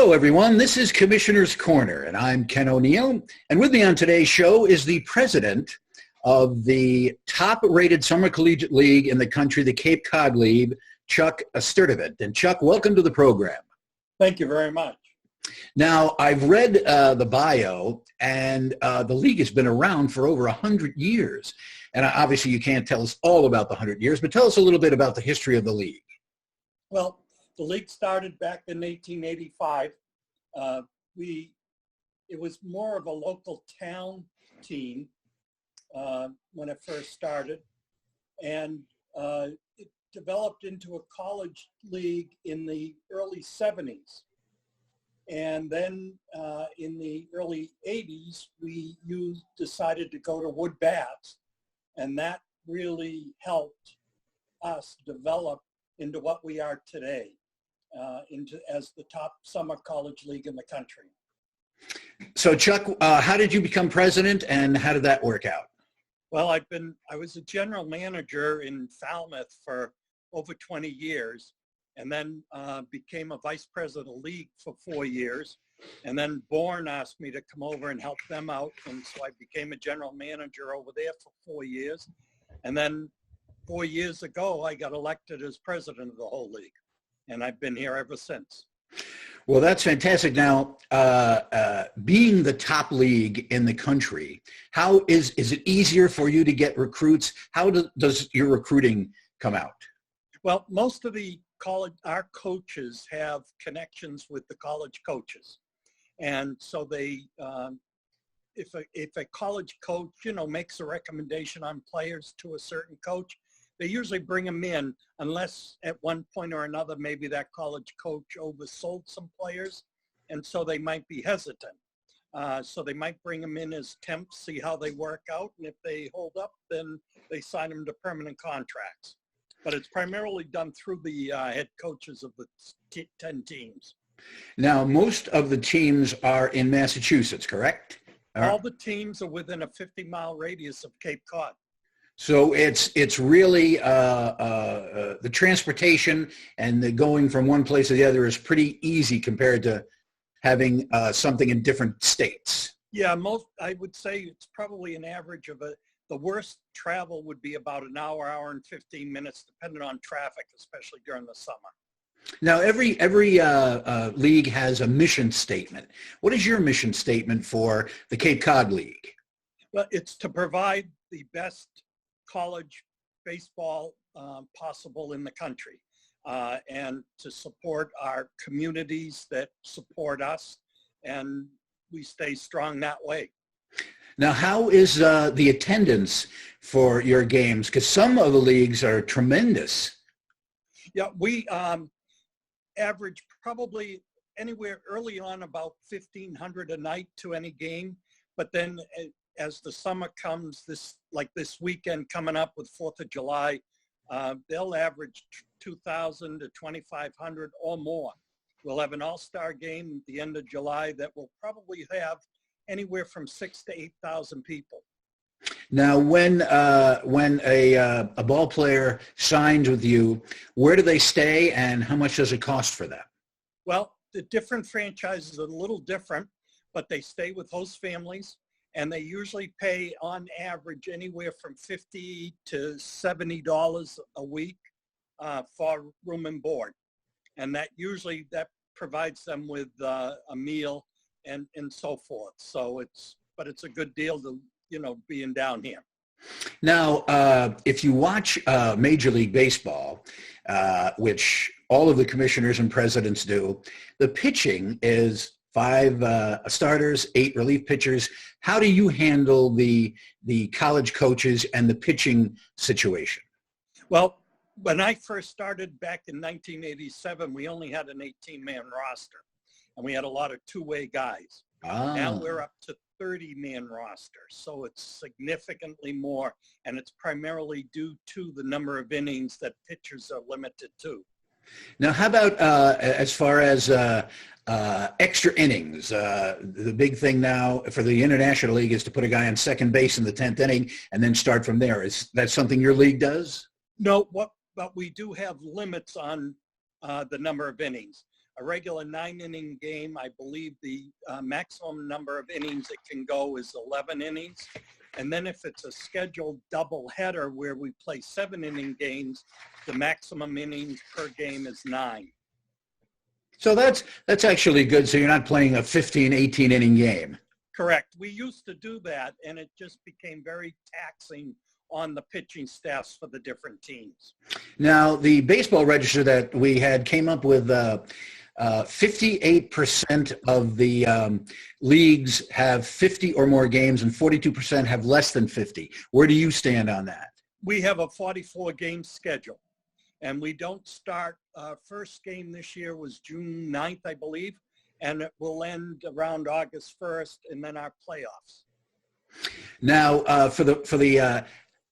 Hello, everyone. This is Commissioner's Corner, and I'm Ken O'Neill. And with me on today's show is the president of the top-rated summer collegiate league in the country, the Cape Cod League, Chuck Sturtevant. And Chuck, welcome to the program. Thank you very much. Now, I've read the bio, and the league has been around for over 100 years. And obviously, you can't tell us all about the 100 years, but tell us a little bit about the history of the league. Well, the league started back in 1885. It was more of a local town team when it first started, and it developed into a college league in the early 70s. And then in the early 80s, we decided to go to wood bats, and that really helped us develop into what we are today, as the top summer college league in the country. So Chuck, how did you become president, and how did that work out? Well, I was a general manager in Falmouth for over 20 years, and then became a vice president of the league for 4 years. And then Bourne asked me to come over and help them out. And so I became a general manager over there for 4 years. And then 4 years ago, I got elected as president of the whole league. And I've been here ever since. Well, that's fantastic. Now, being the top league in the country, how is it easier for you to get recruits? How does your recruiting come out? Well, most of our coaches have connections with the college coaches. And so they, if a college coach, makes a recommendation on players to a certain coach, they usually bring them in unless at one point or another, maybe that college coach oversold some players. And so they might be hesitant. So they might bring them in as temps, see how they work out. And if they hold up, then they sign them to permanent contracts. But it's primarily done through the head coaches of the 10 teams. Now, most of the teams are in Massachusetts, correct? All the teams are within a 50-mile radius of Cape Cod. So it's really the transportation and the going from one place to the other is pretty easy compared to having something in different states. Yeah, I would say it's probably an average of the worst travel would be about an hour and 15 minutes, depending on traffic, especially during the summer. Now, every league has a mission statement. What is your mission statement for the Cape Cod League? Well, it's to provide the best college baseball possible in the country, and to support our communities that support us, and we stay strong that way. Now, how is the attendance for your games? Because some of the leagues are tremendous. Yeah, we average probably anywhere early on about 1,500 a night to any game. But then as the summer comes, this weekend coming up with 4th of July, they'll average 2,000 to 2,500 or more. We'll have an all-star game at the end of July that will probably have anywhere from 6,000 to 8,000 people. Now, when a ball player signs with you, where do they stay, and how much does it cost for them? Well, the different franchises are a little different, but they stay with host families, and they usually pay on average anywhere from $50 to $70 a week for room and board, and that provides them with a meal and so forth. So it's a good deal to being down here. Now, if you watch Major League Baseball, which all of the commissioners and presidents do, the pitching is 5 starters, 8 relief pitchers. How do you handle the college coaches and the pitching situation? Well, when I first started back in 1987, we only had an 18-man roster, and we had a lot of two-way guys. Now we're up to 30-man roster, so it's significantly more, and it's primarily due to the number of innings that pitchers are limited to. Now, how about as far as extra innings? The big thing now for the International League is to put a guy on second base in the 10th inning and then start from there. Is that something your league does? No, but we do have limits on the number of innings. a regular 9-inning game, I believe the maximum number of innings it can go is 11 innings. And then if it's a scheduled doubleheader where we play 7-inning games, the maximum innings per game is 9. So that's actually good. So you're not playing a 15, 18-inning game. Correct. We used to do that, and it just became very taxing on the pitching staffs for the different teams. Now, the baseball register that we had came up with 58% of the leagues have 50 or more games, and 42% have less than 50. Where do you stand on that? We have a 44-game schedule, and we don't start. First game this year was June 9th, I believe, and it will end around August 1st, and then our playoffs. Now,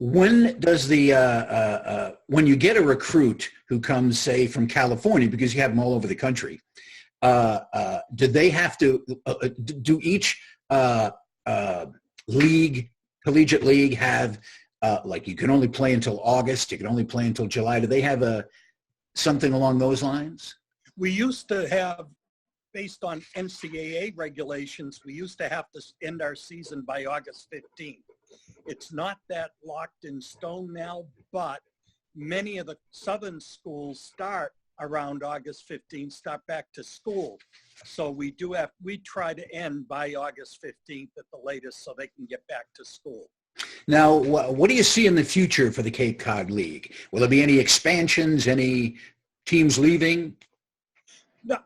when does when you get a recruit who comes, say, from California, because you have them all over the country, do they have to do each collegiate league have like you can only play until August, you can only play until July? Do they have something along those lines? We used to have, based on NCAA regulations, we used to have to end our season by August 15th. It's not that locked in stone now, but many of the southern schools start around August 15th, start back to school. So we try to end by August 15th at the latest so they can get back to school. Now, what do you see in the future for the Cape Cod League? Will there be any expansions, any teams leaving? No,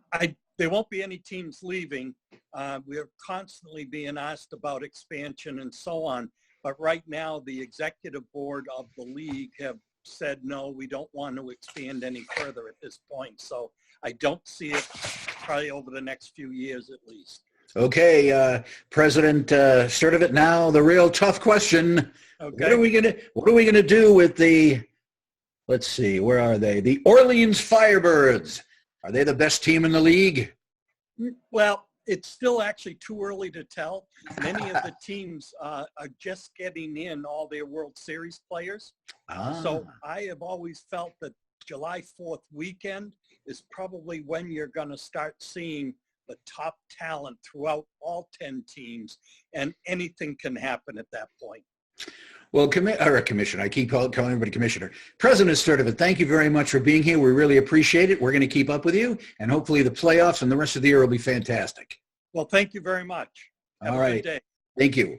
there won't be any teams leaving. We're constantly being asked about expansion and so on. But right now, the executive board of the league have said, no, we don't want to expand any further at this point. So I don't see it probably over the next few years at least. Okay, President Sturtevant, now the real tough question. Okay. What are we gonna do with let's see, where are they? The Orleans Firebirds. Are they the best team in the league? Well, it's still actually too early to tell. Many of the teams are just getting in all their World Series players. So I have always felt that July 4th weekend is probably when you're going to start seeing the top talent throughout all 10 teams, and anything can happen at that point. Well, Commissioner, I keep calling everybody Commissioner. President Sturtevant, thank you very much for being here. We really appreciate it. We're going to keep up with you, and hopefully the playoffs and the rest of the year will be fantastic. Well, thank you very much. Have a good day. Thank you.